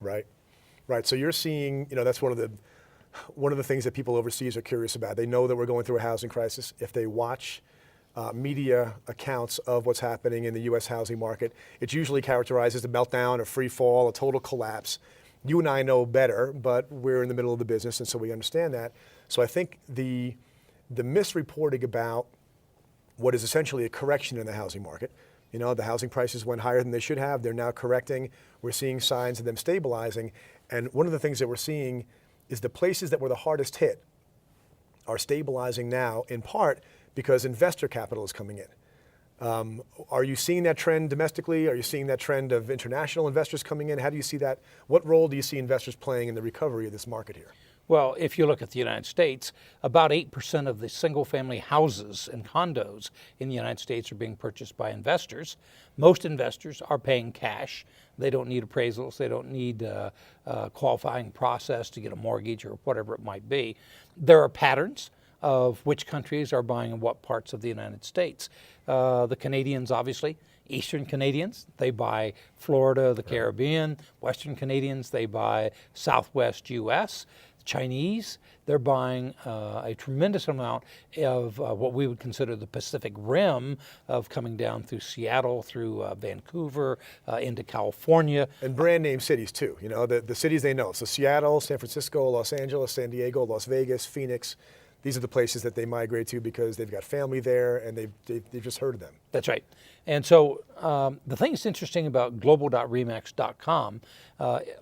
Right, right. So you're seeing, that's one of the things that people overseas are curious about. They know that we're going through a housing crisis. If they watch media accounts of what's happening in the U.S. housing market, it's usually characterized as a meltdown, a free fall, a total collapse. You and I know better, but we're in the middle of the business, and so we understand that. So I think the misreporting about what is essentially a correction in the housing market. The housing prices went higher than they should have. They're now correcting. We're seeing signs of them stabilizing. And one of the things that we're seeing is the places that were the hardest hit are stabilizing now, in part because investor capital is coming in. Are you seeing that trend domestically? Are you seeing that trend of international investors coming in? How do you see that? What role do you see investors playing in the recovery of this market here? Well, if you look at the United States, about 8% of the single-family houses and condos in the United States are being purchased by investors. Most investors are paying cash. They don't need appraisals. They don't need a qualifying process to get a mortgage or whatever it might be. There are patterns of which countries are buying in what parts of the United States. The Canadians, obviously. Eastern Canadians, they buy Florida, the Caribbean. Western Canadians, they buy Southwest U.S. Chinese, they're buying a tremendous amount of what we would consider the Pacific Rim, of coming down through Seattle, through Vancouver, into California. And brand name cities too, the cities they know. So Seattle, San Francisco, Los Angeles, San Diego, Las Vegas, Phoenix. These are the places that they migrate to because they've got family there and they've just heard of them. That's right. And so the thing that's interesting about global.remax.com,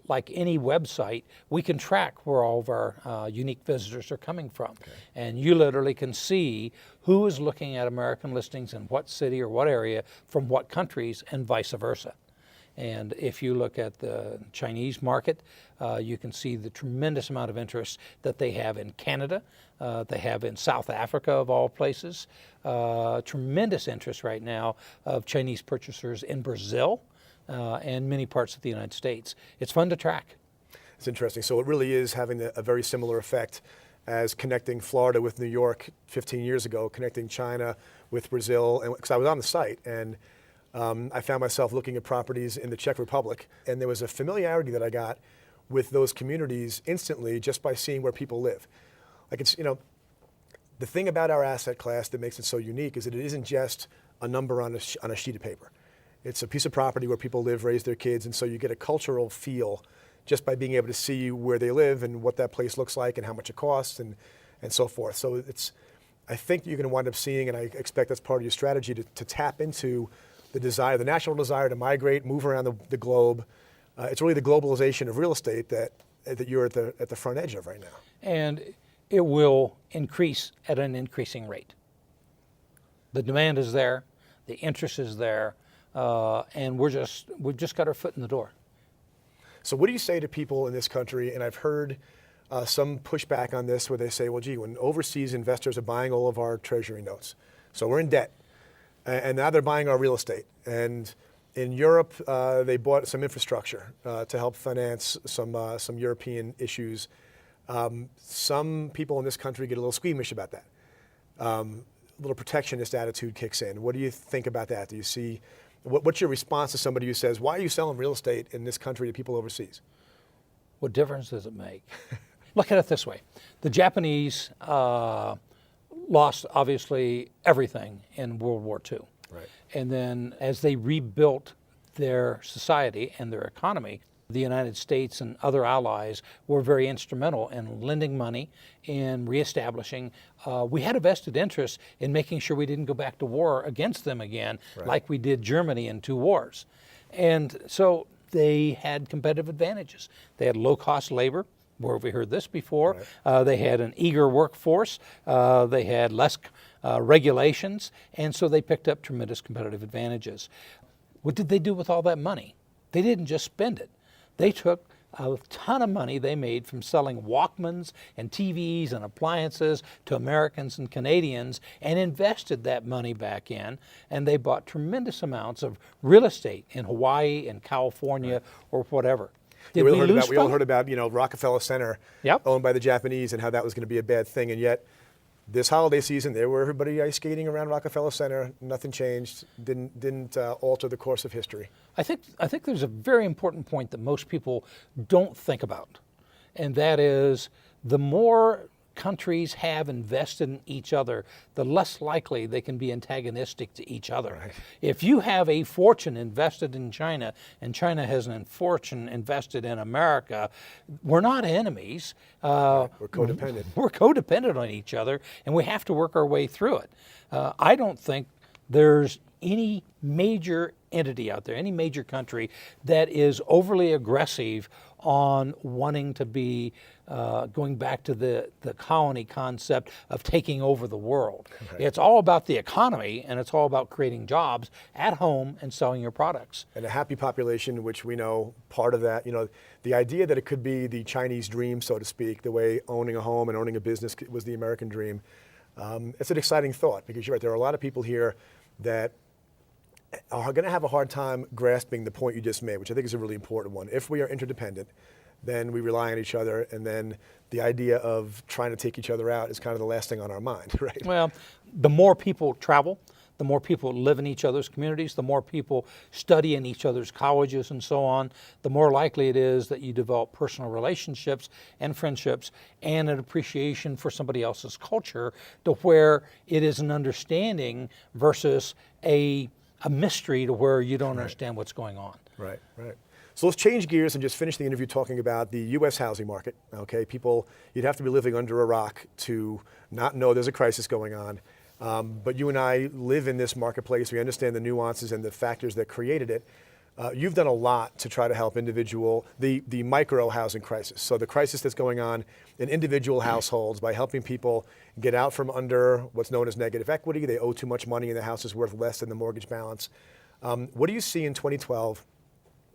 like any website, we can track where all of our unique visitors are coming from. Okay. And you literally can see who is looking at American listings in what city or what area from what countries and vice versa. And if you look at the Chinese market, you can see the tremendous amount of interest that they have in Canada, they have in South Africa of all places, tremendous interest right now of Chinese purchasers in Brazil and many parts of the United States. It's fun to track. It's interesting. So it really is having a very similar effect as connecting Florida with New York 15 years ago, connecting China with Brazil, and because I was on the site and I found myself looking at properties in the Czech Republic, and there was a familiarity that I got with those communities instantly just by seeing where people live. Like the thing about our asset class that makes it so unique is that it isn't just a number on a sheet of paper. It's a piece of property where people live, raise their kids, and so you get a cultural feel just by being able to see where they live and what that place looks like and how much it costs and so forth. So I think you're going to wind up seeing, and I expect that's part of your strategy, to tap into the national desire to migrate, move around the globe. It's really the globalization of real estate that you're at the front edge of right now. And it will increase at an increasing rate. The demand is there, the interest is there, and we've just got our foot in the door. So what do you say to people in this country, and I've heard some pushback on this where they say, well, gee, when overseas investors are buying all of our treasury notes, so we're in debt, and now they're buying our real estate. And in Europe, they bought some infrastructure to help finance some European issues. Some people in this country get a little squeamish about that. A little protectionist attitude kicks in. What do you think about that? Do you see, what's your response to somebody who says, why are you selling real estate in this country to people overseas? What difference does it make? Look at it this way. The Japanese lost, obviously, everything in World War II. Right. And then as they rebuilt their society and their economy, the United States and other allies were very instrumental in lending money, in reestablishing. We had a vested interest in making sure we didn't go back to war against them again, right, like we did Germany in 2 wars. And so they had competitive advantages. They had low-cost labor. Where have we heard this before? Right. They had an eager workforce. They had less regulations. And so they picked up tremendous competitive advantages. What did they do with all that money? They didn't just spend it. They took a ton of money they made from selling Walkmans and TVs and appliances to Americans and Canadians and invested that money back in, and they bought tremendous amounts of real estate in Hawaii and California, right, or whatever. We all heard about Rockefeller Center, yep, owned by the Japanese, and how that was going to be a bad thing, and yet this holiday season, there were everybody ice skating around Rockefeller Center. Nothing changed. Didn't alter the course of history. I think there's a very important point that most people don't think about, and that is the more countries have invested in each other, the less likely they can be antagonistic to each other. Right. If you have a fortune invested in China and China has a fortune invested in America, we're not enemies. We're codependent. We're codependent on each other, and we have to work our way through it. I don't think there's any major entity out there, any major country that is overly aggressive on wanting to be going back to the colony concept of taking over the world. Right. It's all about the economy, and it's all about creating jobs at home and selling your products. And a happy population, which we know part of that, the idea that it could be the Chinese dream, so to speak, the way owning a home and owning a business was the American dream. It's an exciting thought, because you're right, there are a lot of people here that are going to have a hard time grasping the point you just made, which I think is a really important one. If we are interdependent, then we rely on each other, and then the idea of trying to take each other out is kind of the last thing on our mind, right? Well, the more people travel, the more people live in each other's communities, the more people study in each other's colleges and so on, the more likely it is that you develop personal relationships and friendships and an appreciation for somebody else's culture, to where it is an understanding versus a mystery to where you don't understand what's going on. Right. So let's change gears and just finish the interview talking about the U.S. housing market. Okay, people, you'd have to be living under a rock to not know there's a crisis going on. But you and I live in this marketplace. We understand the nuances and the factors that created it. You've done a lot to try to help the micro housing crisis. So the crisis that's going on in individual households by helping people get out from under what's known as negative equity. They owe too much money and the house is worth less than the mortgage balance. What do you see in 2012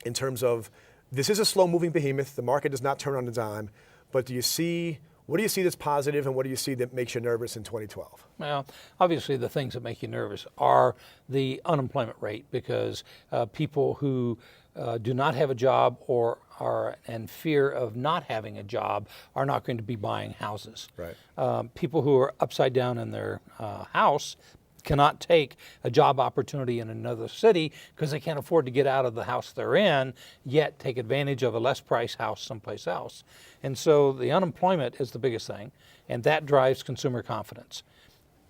in terms of, this is a slow moving behemoth, the market does not turn on a dime, but what do you see that's positive and what do you see that makes you nervous in 2012? Well, obviously the things that make you nervous are the unemployment rate, because people who do not have a job or are in fear of not having a job are not going to be buying houses. Right. People who are upside down in their house cannot take a job opportunity in another city because they can't afford to get out of the house they're in, yet take advantage of a less priced house someplace else. And so the unemployment is the biggest thing, and that drives consumer confidence.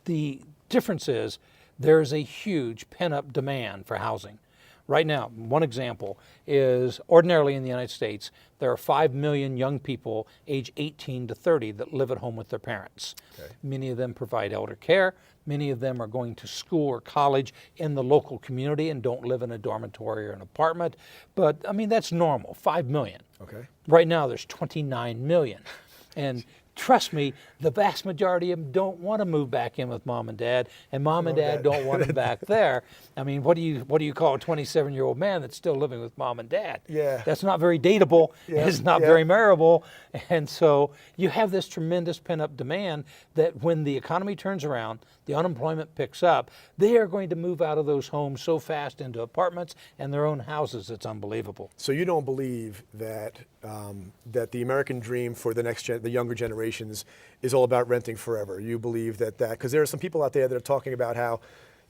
The difference is there's a huge pent-up demand for housing. Right now, one example is ordinarily in the United States, there are 5 million young people age 18 to 30 that live at home with their parents. Okay. Many of them provide elder care. Many of them are going to school or college in the local community and don't live in a dormitory or an apartment. But I mean, that's normal, 5 million. Okay. Right now, there's 29 million. And trust me, the vast majority of them don't want to move back in with mom and dad, and mom and dad don't want them back there. I mean, what do you call a 27-year-old man that's still living with mom and dad? Yeah. That's not very dateable. Yeah. It's not very marriable. And so you have this tremendous pent-up demand that when the economy turns around, the unemployment picks up, they are going to move out of those homes so fast into apartments and their own houses, it's unbelievable. So you don't believe that that the American dream for the younger generations is all about renting forever. You believe that because there are some people out there that are talking about how,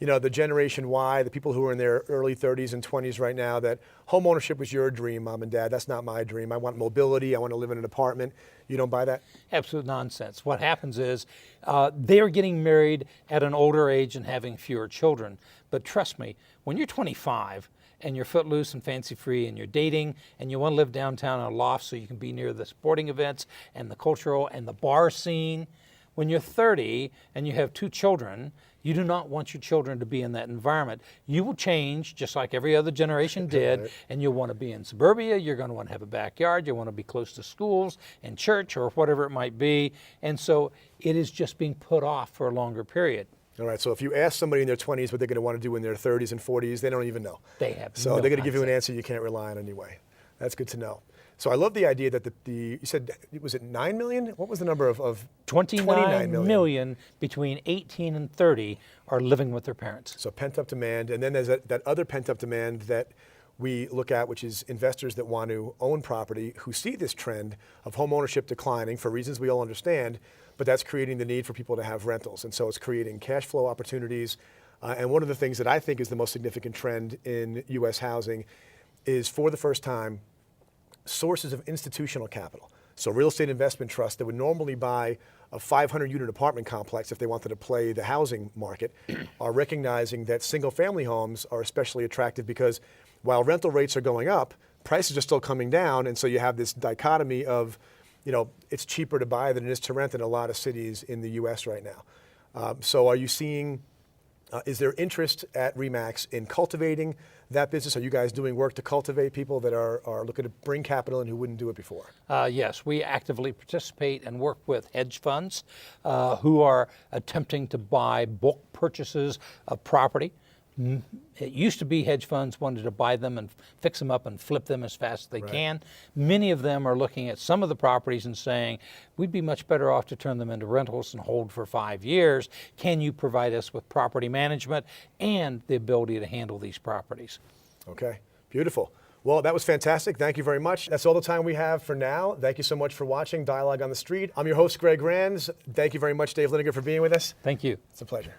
the Generation Y, the people who are in their early 30s and 20s right now, that home ownership was your dream, mom and dad. That's not my dream. I want mobility. I want to live in an apartment. You don't buy that? Absolute nonsense. What happens is they are getting married at an older age and having fewer children. But trust me, when you're 25 and you're footloose and fancy free and you're dating and you want to live downtown in a loft so you can be near the sporting events and the cultural and the bar scene, when you're 30 and you have 2 children, you do not want your children to be in that environment. You will change just like every other generation did, Right. and you'll want to be in suburbia, you're going to want to have a backyard, you want to be close to schools and church or whatever it might be. And so it is just being put off for a longer period. All right, so if you ask somebody in their 20s what they're going to want to do in their 30s and 40s, they don't even know. They have So no they're going to give you an concept. answer you can't rely on anyway. That's good to know. So I love the idea that you said, was it 9 million? What was the number of 29 million between 18 and 30 are living with their parents. So pent-up demand, and then there's that other pent-up demand that we look at, which is investors that want to own property who see this trend of home ownership declining for reasons we all understand, but that's creating the need for people to have rentals. And so it's creating cash flow opportunities. And one of the things that I think is the most significant trend in U.S. housing is, for the first time, sources of institutional capital. So real estate investment trusts that would normally buy a 500-unit apartment complex if they wanted to play the housing market are recognizing that single-family homes are especially attractive because while rental rates are going up, prices are still coming down, and so you have this dichotomy of, it's cheaper to buy than it is to rent in a lot of cities in the U.S. right now. So are you seeing, is there interest at RE/MAX in cultivating that business? Are you guys doing work to cultivate people that are looking to bring capital in who wouldn't do it before? Yes, we actively participate and work with hedge funds who are attempting to buy bulk purchases of property. It used to be hedge funds wanted to buy them and fix them up and flip them as fast as they can. Many of them are looking at some of the properties and saying, we'd be much better off to turn them into rentals and hold for 5 years. Can you provide us with property management and the ability to handle these properties? Okay, beautiful. Well, that was fantastic. Thank you very much. That's all the time we have for now. Thank you so much for watching Dialogue on the Street. I'm your host, Greg Rands. Thank you very much, Dave Liniger, for being with us. Thank you. It's a pleasure.